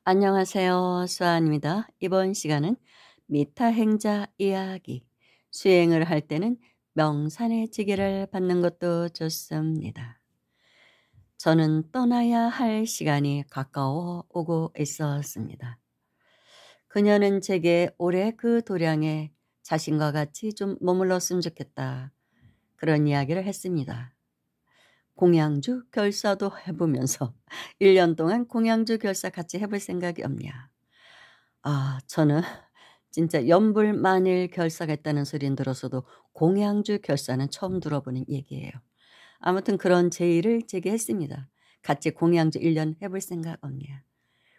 안녕하세요. 수아입니다. 이번 시간은 미타행자 이야기. 수행을 할 때는 명산의 지기를 받는 것도 좋습니다. 저는 떠나야 할 시간이 가까워 오고 있었습니다. 그녀는 제게 올해 그 도량에 자신과 같이 좀 머물렀으면 좋겠다. 그런 이야기를 했습니다. 공양주 결사도 해보면서 1년 동안 공양주 결사 같이 해볼 생각이 없냐. 저는 진짜 연불만일 결사겠다는 소리는 들었어도 공양주 결사는 처음 들어보는 얘기예요. 아무튼 그런 제의를 제기했습니다. 같이 공양주 1년 해볼 생각 없냐.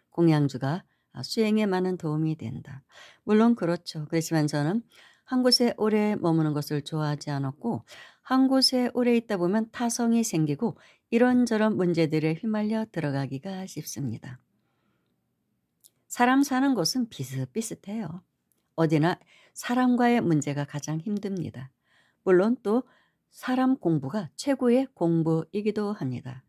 공양주가 수행에 많은 도움이 된다. 물론 그렇죠. 그렇지만 저는 한 곳에 오래 머무는 것을 좋아하지 않았고 한 곳에 오래 있다 보면 타성이 생기고 이런저런 문제들에 휘말려 들어가기가 쉽습니다. 사람 사는 곳은 비슷비슷해요. 어디나 사람과의 문제가 가장 힘듭니다. 물론 또 사람 공부가 최고의 공부이기도 합니다.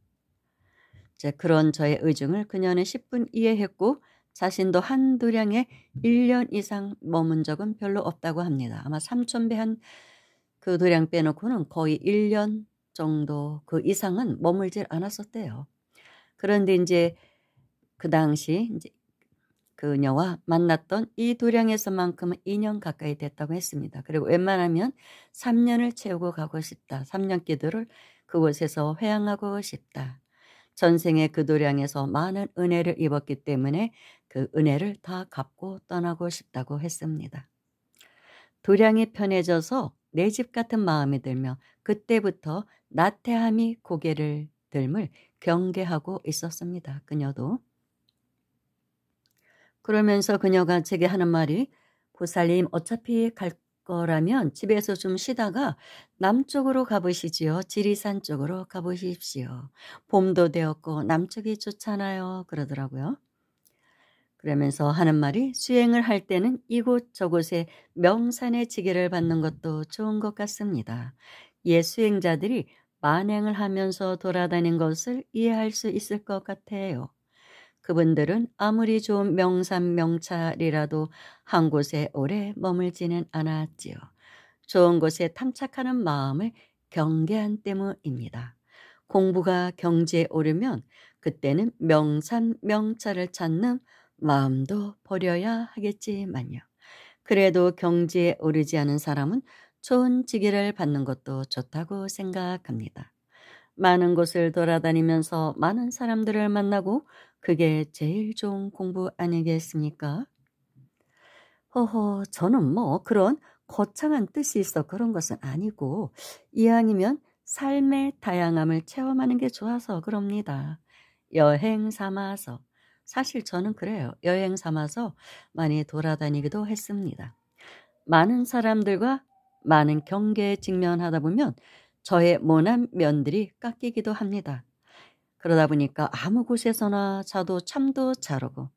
그런 저의 의중을 그녀는 10분 이해했고 자신도 한 도량에 1년 이상 머문 적은 별로 없다고 합니다. 아마 3,000배 한 그 도량 빼놓고는 거의 1년 정도 그 이상은 머물질 않았었대요. 그런데 이제 그 당시 이제 그녀와 만났던 이 도량에서만큼은 2년 가까이 됐다고 했습니다. 그리고 웬만하면 3년을 채우고 가고 싶다. 3년 기도를 그곳에서 회양하고 싶다. 전생에 그 도량에서 많은 은혜를 입었기 때문에 그 은혜를 다 갚고 떠나고 싶다고 했습니다. 도량이 편해져서 내 집 같은 마음이 들며 그때부터 나태함이 고개를 들물 경계하고 있었습니다. 그녀도. 그러면서 그녀가 제게 하는 말이 보살님 어차피 갈 거라면 집에서 좀 쉬다가 남쪽으로 가보시지요. 지리산 쪽으로 가보십시오. 봄도 되었고 남쪽이 좋잖아요. 그러더라고요. 그러면서 하는 말이 수행을 할 때는 이곳 저곳에 명산의 지기를 받는 것도 좋은 것 같습니다. 옛 수행자들이 만행을 하면서 돌아다닌 것을 이해할 수 있을 것 같아요. 그분들은 아무리 좋은 명산 명찰이라도 한 곳에 오래 머물지는 않았지요. 좋은 곳에 탐착하는 마음을 경계한 때문입니다. 공부가 경지에 오르면 그때는 명산 명찰을 찾는 마음도 버려야 하겠지만요. 그래도 경지에 오르지 않은 사람은 좋은 지기를 받는 것도 좋다고 생각합니다. 많은 곳을 돌아다니면서 많은 사람들을 만나고 그게 제일 좋은 공부 아니겠습니까? 저는 뭐 그런 거창한 뜻이 있어 그런 것은 아니고 이왕이면 삶의 다양함을 체험하는 게 좋아서 그럽니다. 여행 삼아서. 사실 저는 그래요. 여행 삼아서 많이 돌아다니기도 했습니다. 많은 사람들과 많은 경계에 직면하다 보면 저의 모난 면들이 깎이기도 합니다. 그러다 보니까 아무 곳에서나 자도 잠도 잘 오고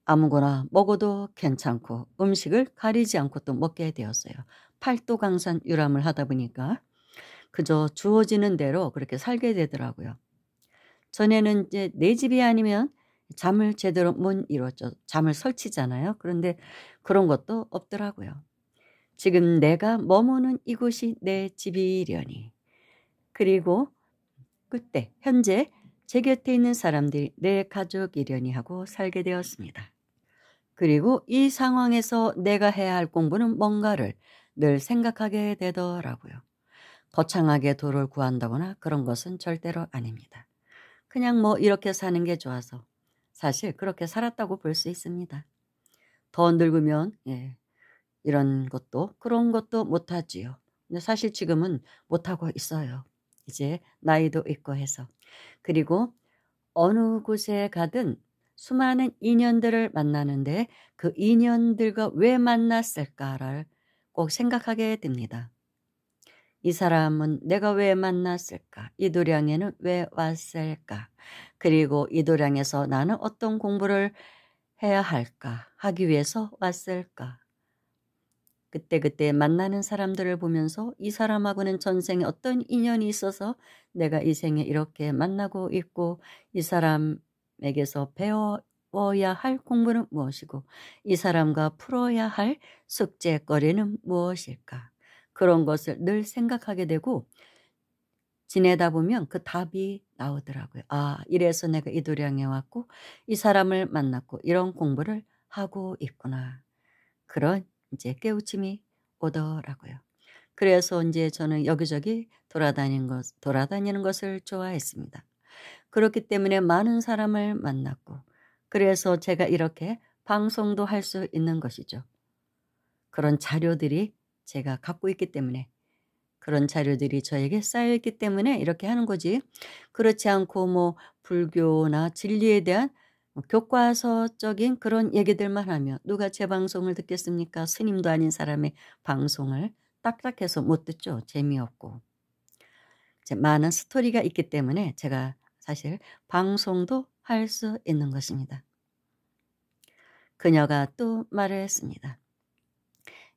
아무거나 먹어도 괜찮고 음식을 가리지 않고 또 먹게 되었어요. 팔도강산 유람을 하다 보니까 그저 주어지는 대로 그렇게 살게 되더라고요. 전에는 이제 내 집이 아니면 잠을 제대로 못 이뤘죠. 잠을 설치잖아요. 그런데 그런 것도 없더라고요. 지금 내가 머무는 이곳이 내 집이려니. 그리고 그때 현재 제 곁에 있는 사람들이 내 가족이려니 하고 살게 되었습니다. 그리고 이 상황에서 내가 해야 할 공부는 뭔가를 늘 생각하게 되더라고요. 거창하게 도를 구한다거나 그런 것은 절대로 아닙니다. 그냥 뭐 이렇게 사는 게 좋아서 사실 그렇게 살았다고 볼 수 있습니다. 더 늙으면 이런 것도 그런 것도 못하지요. 근데 사실 지금은 못하고 있어요. 이제 나이도 있고 해서. 그리고 어느 곳에 가든 수많은 인연들을 만나는데 그 인연들과 왜 만났을까를 꼭 생각하게 됩니다. 이 사람은 내가 왜 만났을까? 이 도량에는 왜 왔을까? 그리고 이 도량에서 나는 어떤 공부를 해야 할까? 하기 위해서 왔을까? 그때그때 만나는 사람들을 보면서 이 사람하고는 전생에 어떤 인연이 있어서 내가 이 생에 이렇게 만나고 있고 이 사람에게서 배워 배워야 할 공부는 무엇이고 이 사람과 풀어야 할 숙제거리는 무엇일까? 그런 것을 늘 생각하게 되고 지내다 보면 그 답이 나오더라고요. 아, 이래서 내가 이 도량에 왔고 이 사람을 만났고 이런 공부를 하고 있구나. 그런 이제 깨우침이 오더라고요. 그래서 이제 저는 여기저기 돌아다니는 것을 좋아했습니다. 그렇기 때문에 많은 사람을 만났고 그래서 제가 이렇게 방송도 할 수 있는 것이죠. 그런 자료들이 제가 갖고 있기 때문에 그런 자료들이 저에게 쌓여 있기 때문에 이렇게 하는 거지. 그렇지 않고 뭐 불교나 진리에 대한 교과서적인 그런 얘기들만 하면 누가 제 방송을 듣겠습니까? 스님도 아닌 사람의 방송을 딱딱해서 못 듣죠. 재미없고. 이제 많은 스토리가 있기 때문에 제가 사실 방송도 할 수 있는 것입니다. 그녀가 또 말을 했습니다.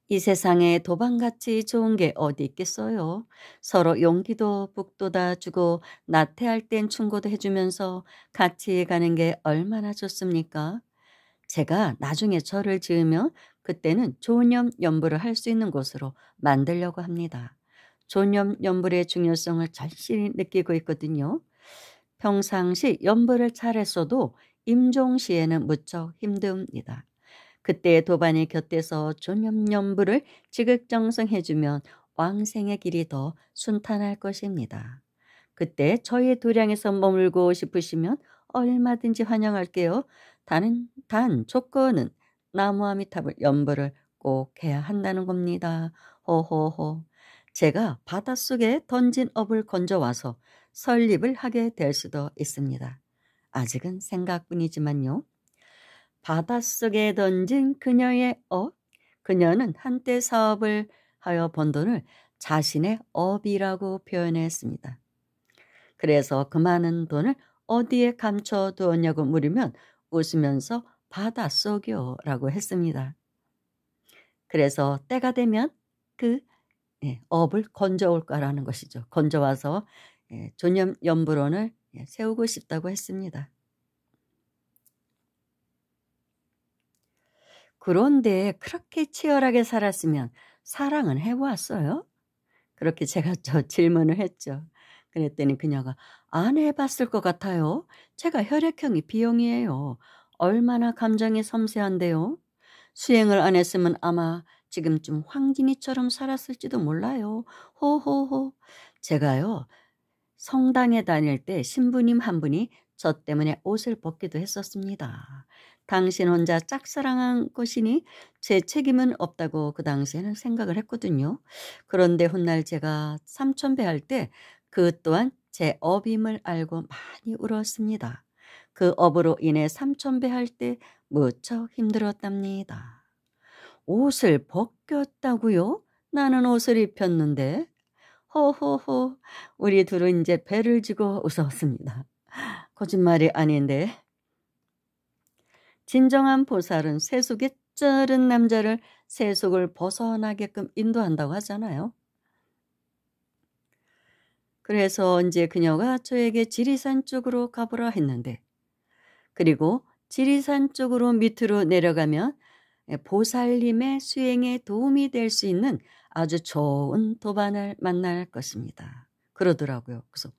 이 세상에 도방같이 좋은 게 어디 있겠어요. 서로 용기도 북돋아주고 나태할 땐 충고도 해주면서 같이 가는 게 얼마나 좋습니까? 제가 나중에 절을 지으면 그때는 존염연불을 할 수 있는 곳으로 만들려고 합니다. 존염연불의 중요성을 절실히 느끼고 있거든요. 평상시 연불을 잘했어도 임종시에는 무척 힘듭니다. 그때의 도반이 곁에서 존염연불을 지극정성해주면 왕생의 길이 더 순탄할 것입니다. 그때 저희 도량에서 머물고 싶으시면 얼마든지 환영할게요. 단 조건은 나무아미탑을 연불을 꼭 해야 한다는 겁니다. 호호호. 제가 바닷속에 던진 업을 건져와서 설립을 하게 될 수도 있습니다. 아직은 생각뿐이지만요. 바닷속에 던진 그녀의 업. 그녀는 한때 사업을 하여 번 돈을 자신의 업이라고 표현했습니다. 그래서 그 많은 돈을 어디에 감춰두었냐고 물으면 웃으면서 바닷속이요 라고 했습니다. 그래서 때가 되면 그 업을 건져올 거라는 것이죠. 건져와서 존염연불원을 세우고 싶다고 했습니다. 그런데 그렇게 치열하게 살았으면 사랑은 해보았어요? 그렇게 제가 질문을 했죠. 그랬더니 그녀가 안 해봤을 것 같아요. 제가 혈액형이 B형이에요. 얼마나 감정이 섬세한데요. 수행을 안 했으면 아마 지금쯤 황진이처럼 살았을지도 몰라요. 호호호. 제가요, 성당에 다닐 때 신부님 한 분이 저 때문에 옷을 벗기도 했었습니다. 당신 혼자 짝사랑한 것이니 제 책임은 없다고 그 당시에는 생각을 했거든요. 그런데 훗날 제가 삼천배 할 때 그 또한 제 업임을 알고 많이 울었습니다. 그 업으로 인해 삼천배 할 때 무척 힘들었답니다. 옷을 벗겼다고요? 나는 옷을 입혔는데. 호호호. 우리 둘은 이제 배를 쥐고 웃었습니다. 거짓말이 아닌데. 진정한 보살은 세속에 쩌른 남자를 세속을 벗어나게끔 인도한다고 하잖아요. 그래서 이제 그녀가 저에게 지리산 쪽으로 가보라 했는데 그리고 지리산 쪽으로 밑으로 내려가면 보살님의 수행에 도움이 될 수 있는 아주 좋은 도반을 만날 것입니다. 그러더라고요. 그래서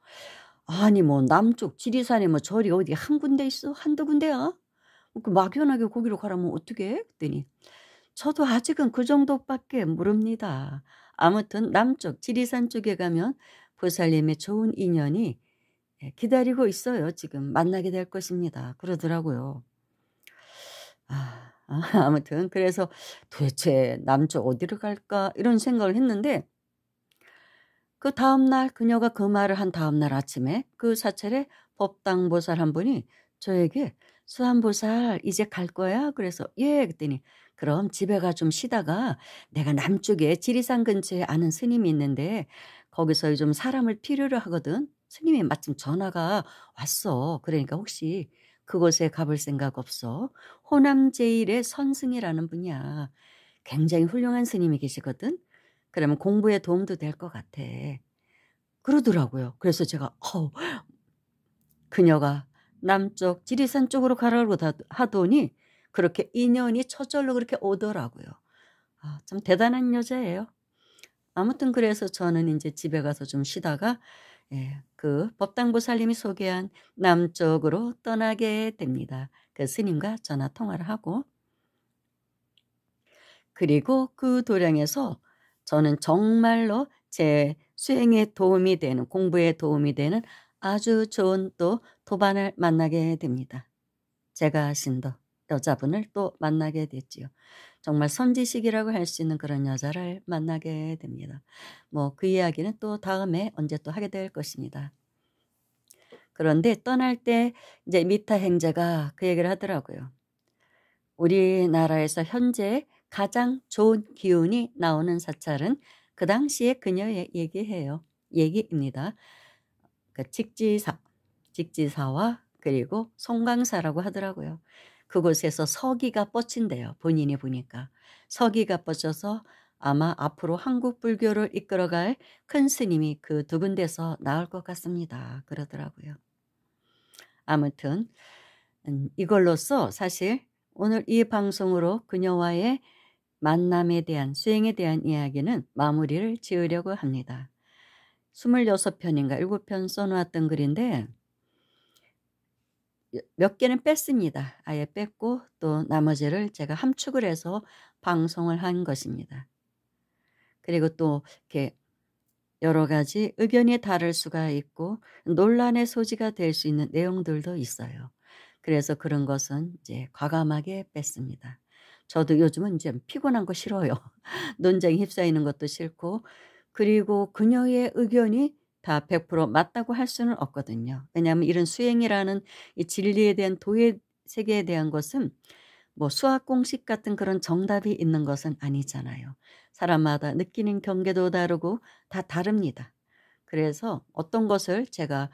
아니 뭐 남쪽 지리산에 뭐 절이 어디 한 군데 있어? 한두 군데야? 그 막연하게 거기로 가라면 어떻게 해? 그랬더니 저도 아직은 그 정도밖에 모릅니다. 아무튼 남쪽 지리산 쪽에 가면 보살님의 좋은 인연이 기다리고 있어요. 지금 만나게 될 것입니다. 그러더라고요. 아무튼 그래서 도대체 남쪽 어디로 갈까 이런 생각을 했는데 그 다음날 그녀가 그 말을 한 다음날 아침에 그 사찰에 법당보살 한 분이 저에게 수한보살 이제 갈 거야? 그래서 예 그랬더니 그럼 집에 가 좀 쉬다가 내가 남쪽에 지리산 근처에 아는 스님이 있는데 거기서 좀 사람을 필요로 하거든. 스님이 마침 전화가 왔어. 그러니까 혹시 그곳에 가볼 생각 없어? 호남 제일의 선승이라는 분이야. 굉장히 훌륭한 스님이 계시거든. 그러면 공부에 도움도 될 것 같아. 그러더라고요. 그래서 제가 그녀가 남쪽 지리산 쪽으로 가라고 하더니 그렇게 인연이 저절로 그렇게 오더라고요. 아, 참 대단한 여자예요. 아무튼 그래서 저는 이제 집에 가서 좀 쉬다가 그 법당보살님이 소개한 남쪽으로 떠나게 됩니다. 그 스님과 전화 통화를 하고, 그리고 그 도량에서 저는 정말로 제 수행에 도움이 되는, 공부에 도움이 되는 아주 좋은 또 도반을 만나게 됩니다. 제가 신도 여자분을 또 만나게 됐지요. 정말 선지식이라고 할 수 있는 그런 여자를 만나게 됩니다. 뭐 그 이야기는 또 다음에 언제 또 하게 될 것입니다. 그런데 떠날 때 이제 미타 행자가 그 얘기를 하더라고요. 우리나라에서 현재 가장 좋은 기운이 나오는 사찰은 그 당시에 그녀의 얘기입니다. 그 직지사와 그리고 송강사라고 하더라고요. 그곳에서 서기가 뻗친대요. 본인이 보니까. 서기가 뻗쳐서 아마 앞으로 한국 불교를 이끌어갈 큰 스님이 그 두 군데서 나올 것 같습니다. 그러더라고요. 아무튼 이걸로써 사실 오늘 이 방송으로 그녀와의 만남에 대한, 수행에 대한 이야기는 마무리를 지으려고 합니다. 26편인가 7편 써놓았던 글인데 몇 개는 뺐습니다. 아예 뺐고 또 나머지를 제가 함축을 해서 방송을 한 것입니다. 그리고 또 이렇게 여러 가지 의견이 다를 수가 있고 논란의 소지가 될 수 있는 내용들도 있어요. 그래서 그런 것은 이제 과감하게 뺐습니다. 저도 요즘은 이제 피곤한 거 싫어요. 논쟁에 휩싸이는 것도 싫고, 그리고 그녀의 의견이 다 100% 맞다고 할 수는 없거든요. 왜냐하면 이런 수행이라는 이 진리에 대한 도의 세계에 대한 것은 뭐 수학 공식 같은 그런 정답이 있는 것은 아니잖아요. 사람마다 느끼는 경계도 다르고 다 다릅니다. 그래서 어떤 것을 제가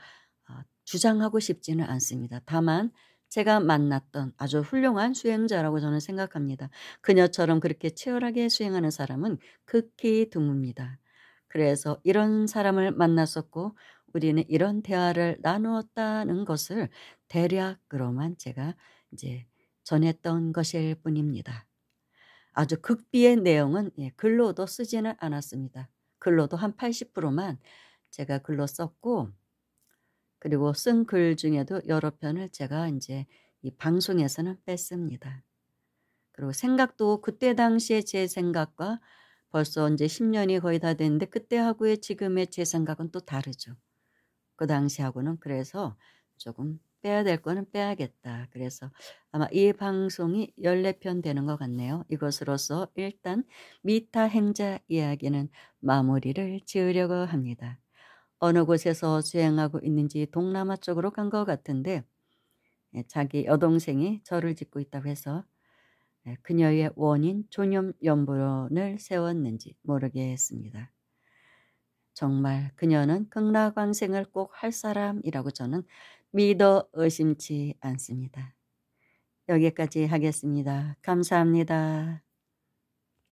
주장하고 싶지는 않습니다. 다만 제가 만났던 아주 훌륭한 수행자라고 저는 생각합니다. 그녀처럼 그렇게 치열하게 수행하는 사람은 극히 드뭅니다. 그래서 이런 사람을 만났었고 우리는 이런 대화를 나누었다는 것을 대략으로만 제가 이제 전했던 것일 뿐입니다. 아주 극비의 내용은 글로도 쓰지는 않았습니다. 글로도 한 80%만 제가 글로 썼고, 그리고 쓴 글 중에도 여러 편을 제가 이제 이 방송에서는 뺐습니다. 그리고 생각도 그때 당시에 제 생각과 벌써 이제 10년이 거의 다 됐는데 그때하고의 지금의 제 생각은 또 다르죠. 그 당시하고는. 그래서 조금 빼야 될 거는 빼야겠다. 그래서 아마 이 방송이 14편 되는 것 같네요. 이것으로서 일단 미타 행자 이야기는 마무리를 지으려고 합니다. 어느 곳에서 수행하고 있는지 동남아 쪽으로 간 것 같은데 자기 여동생이 절을 짓고 있다고 해서 그녀의 원인 존염연불원을 세웠는지 모르겠습니다. 정말 그녀는 극락왕생을 꼭 할 사람이라고 저는 믿어 의심치 않습니다. 여기까지 하겠습니다. 감사합니다.